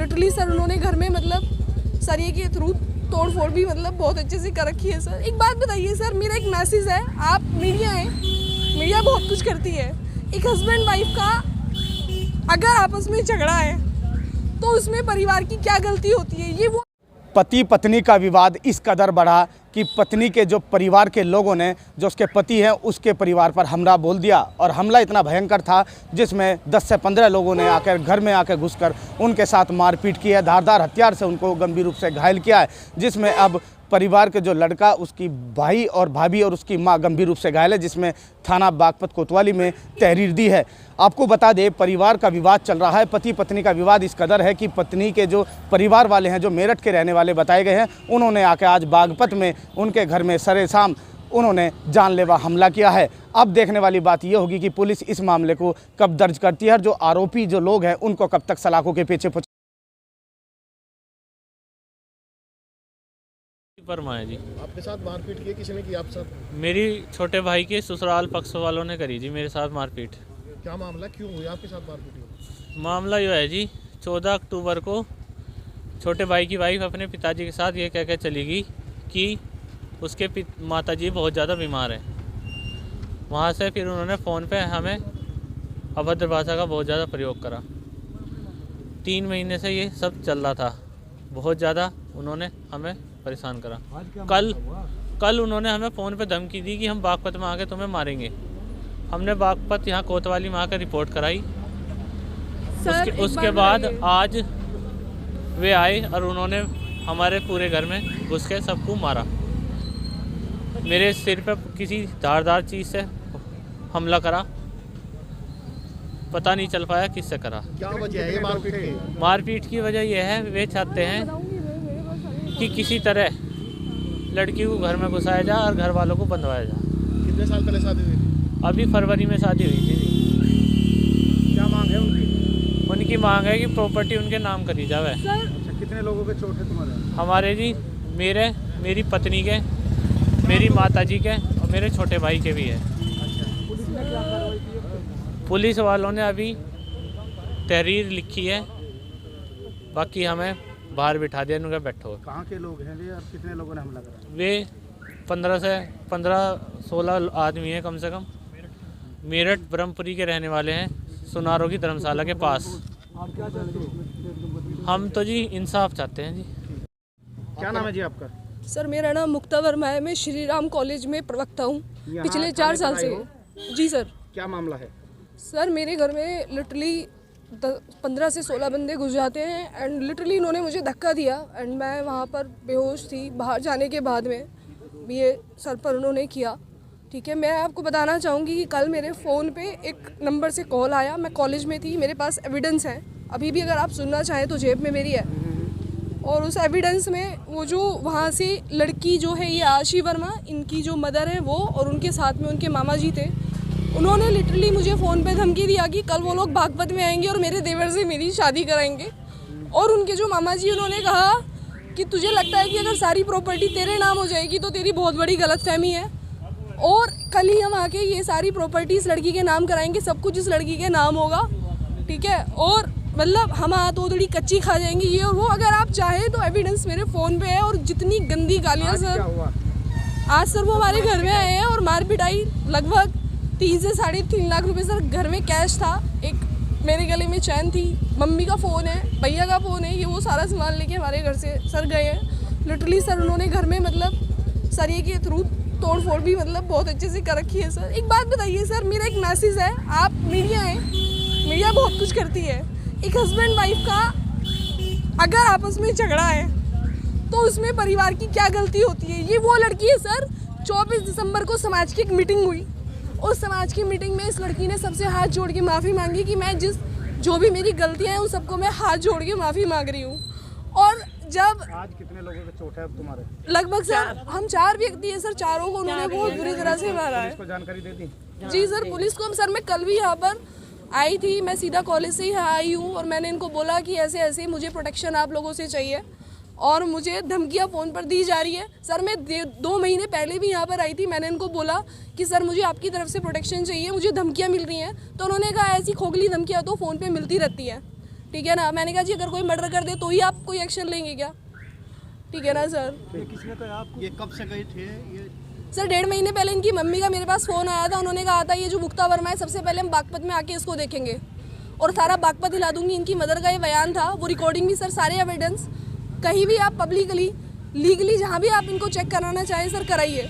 Literally sir उन्होंने घर में मतलब सरिये के थ्रू तोड़ फोड़ भी मतलब बहुत अच्छे से कर रखी है सर। एक बात बताइए सर, मेरा एक मैसेज है, आप मीडिया है, मीडिया बहुत कुछ करती है। एक हस्बैंड वाइफ का अगर आपस में झगड़ा है तो उसमें परिवार की क्या गलती होती है? ये वो पति पत्नी का विवाद इस कदर बढ़ा कि पत्नी के जो परिवार के लोगों ने जो उसके पति हैं उसके परिवार पर हमला बोल दिया, और हमला इतना भयंकर था जिसमें 10 से 15 लोगों ने आकर घर में आकर घुसकर उनके साथ मारपीट की है, धारदार हथियार से उनको गंभीर रूप से घायल किया है, जिसमें अब परिवार के जो लड़का, उसकी भाई और भाभी और उसकी मां गंभीर रूप से घायल है, जिसमें थाना बागपत कोतवाली में तहरीर दी है। आपको बता दें, परिवार का विवाद चल रहा है। पति पत्नी का विवाद इस कदर है कि पत्नी के जो परिवार वाले हैं, जो मेरठ के रहने वाले बताए गए हैं, उन्होंने आकर आज बागपत में उनके घर में सरेआम उन्होंने जानलेवा हमला किया है। अब देखने वाली बात यह होगी कि पुलिस इस मामले को कब दर्ज करती है और जो आरोपी जो लोग हैं उनको कब तक सलाखों के पीछे वर्मा है जी। आपके साथ मारपीट की किसी की? आप साथ? मेरी छोटे भाई के ससुराल पक्ष वालों ने करी जी मेरे साथ मारपीट। क्या मामला, क्यों हुई आपके साथ मारपीट? मामला यो है जी, 14 अक्टूबर को छोटे भाई की वाइफ अपने पिताजी के साथ ये कह के चली गई कि उसके माताजी बहुत ज़्यादा बीमार हैं। वहाँ से फिर उन्होंने फ़ोन पे हमें अभद्र भाषा का बहुत ज़्यादा प्रयोग करा। 3 महीने से ये सब चल रहा था। बहुत ज़्यादा उन्होंने हमें परेशान करा। कल उन्होंने हमें फ़ोन पे धमकी दी कि हम बागपत में आके तुम्हें मारेंगे। हमने बागपत यहाँ कोतवाली में आकर रिपोर्ट कराई। उसके बाद आज वे आए और उन्होंने हमारे पूरे घर में घुस के सबको मारा। मेरे सिर पे किसी धारदार चीज़ से हमला करा, पता नहीं चल पाया किससे करा। क्या वजह है मारपीट की? मारपीट की वजह यह है, वे चाहते हैं कि किसी तरह लड़की को घर में घुसाया जाए और घर वालों को बंधवाया जाए। कितने साल पहले शादी हुई थी? अभी फरवरी में शादी हुई थी। क्या मांग है उनकी? उनकी मांग है कि प्रॉपर्टी उनके नाम करी जावे। अच्छा, कितने लोगों के चोट है तुम्हारे? हमारे जी, मेरी पत्नी के, मेरी माताजी के और मेरे छोटे भाई के भी है। पुलिस ने क्या कार्रवाई की? पुलिस वालों ने अभी तहरीर लिखी है, बाकी हमें बाहर बिठा दिया, उनका बैठो। कहाँ के लोग हैं और कितने लोगों ने हमला करा? वे 15-16 आदमी हैं कम से कम। मेरठ ब्रह्मपुरी के रहने वाले हैं, सुनारों की धर्मशाला के पास। आप क्या चाहते हो? हम तो जी इंसाफ चाहते हैं जी। क्या नाम है जी आपका? सर मेरा नाम मुक्ता वर्मा है, मैं श्री राम कॉलेज में प्रवक्ता हूँ पिछले 4 साल से। जी सर। क्या मामला है? सर मेरे घर में लिटरली 15 से 16 बंदे घुस जाते हैं एंड लिटरली इन्होंने मुझे धक्का दिया एंड मैं वहाँ पर बेहोश थी। बाहर जाने के बाद में भी ये सर पर उन्होंने किया। ठीक है, मैं आपको बताना चाहूँगी कि कल मेरे फ़ोन पे एक नंबर से कॉल आया। मैं कॉलेज में थी, मेरे पास एविडेंस है, अभी भी अगर आप सुनना चाहें तो जेब में मेरी है। और उस एविडेंस में वो जो वहाँ से लड़की जो है, ये आशी वर्मा, इनकी जो मदर है वो, और उनके साथ में उनके मामा जी थे। उन्होंने लिटरली मुझे फ़ोन पे धमकी दिया कि कल वो लोग बागपत में आएंगे और मेरे देवर से मेरी शादी कराएंगे। और उनके जो मामा जी, उन्होंने कहा कि तुझे लगता है कि अगर सारी प्रॉपर्टी तेरे नाम हो जाएगी तो तेरी बहुत बड़ी गलतफहमी है, और कल ही हम आके ये सारी प्रॉपर्टी इस लड़की के नाम कराएंगे, सब कुछ इस लड़की के नाम होगा। ठीक है, और मतलब हम तो थोड़ी कच्ची खा जाएंगे ये और वो। अगर आप चाहें तो एविडेंस मेरे फ़ोन पे है। और जितनी गंदी गालियाँ सर, आज सर वो हमारे घर में आए हैं और मार पिटाई, लगभग 3 से 3.5 लाख रुपए सर घर में कैश था, एक मेरे गले में चैन थी, मम्मी का फ़ोन है, भैया का फ़ोन है, ये वो सारा सामान लेके हमारे घर से सर गए हैं। लिटरली सर उन्होंने घर में मतलब सरिये के थ्रू तोड़ फोड़ भी मतलब बहुत अच्छे से कर रखी है सर। एक बात बताइए सर, मेरा एक मैसेज है, आप मीडिया है, मीडिया बहुत कुछ करती है। एक हस्बैंड वाइफ का अगर आपस में झगड़ा है तो उसमें परिवार की क्या गलती होती है? ये वो लड़की है सर, 24 दिसंबर को समाज की एक मीटिंग हुई। उस समाज की मीटिंग में इस लड़की ने सबसे हाथ जोड़ के माफ़ी मांगी कि मैं जो भी मेरी गलतियां हैं उन सबको मैं हाथ जोड़ के माफ़ी मांग रही हूँ। और जब आज कितने लोगों के चोट है तुम्हारे? लगभग सर हम 4 व्यक्ति हैं सर, चारों को उन्होंने बहुत बुरी तरह से मारा है। पुलिस को जानकारी दे दी? जी सर, पुलिस को सर मैं कल भी यहाँ पर आई थी, मैं सीधा कॉलेज से ही यहाँ आई हूँ और मैंने इनको बोला कि ऐसे ऐसे मुझे प्रोटेक्शन आप लोगों से चाहिए और मुझे धमकियाँ फ़ोन पर दी जा रही है। सर मैं 2 महीने पहले भी यहाँ पर आई थी, मैंने इनको बोला कि सर मुझे आपकी तरफ से प्रोटेक्शन चाहिए, मुझे धमकियाँ मिल रही हैं। तो उन्होंने कहा ऐसी खोखली धमकियाँ तो फ़ोन पे मिलती रहती हैं। ठीक है ना। मैंने कहा जी अगर कोई मर्डर कर दे तो ही आप कोई एक्शन लेंगे क्या, ठीक है ना सर। किसने कहा आपको? ये कब से गए थे ये? सर 1.5 महीने पहले इनकी मम्मी का मेरे पास फ़ोन आया था, उन्होंने कहा था ये जो मुक्ता वर्मा है सबसे पहले हम बागपत में आके इसको देखेंगे और सारा बागपत हिला दूंगी। इनकी मदर का ये बयान था, वो रिकॉर्डिंग भी सर, सारे एविडेंस। कहीं भी आप पब्लिकली लीगली जहाँ भी आप इनको चेक कराना चाहें सर कराइए।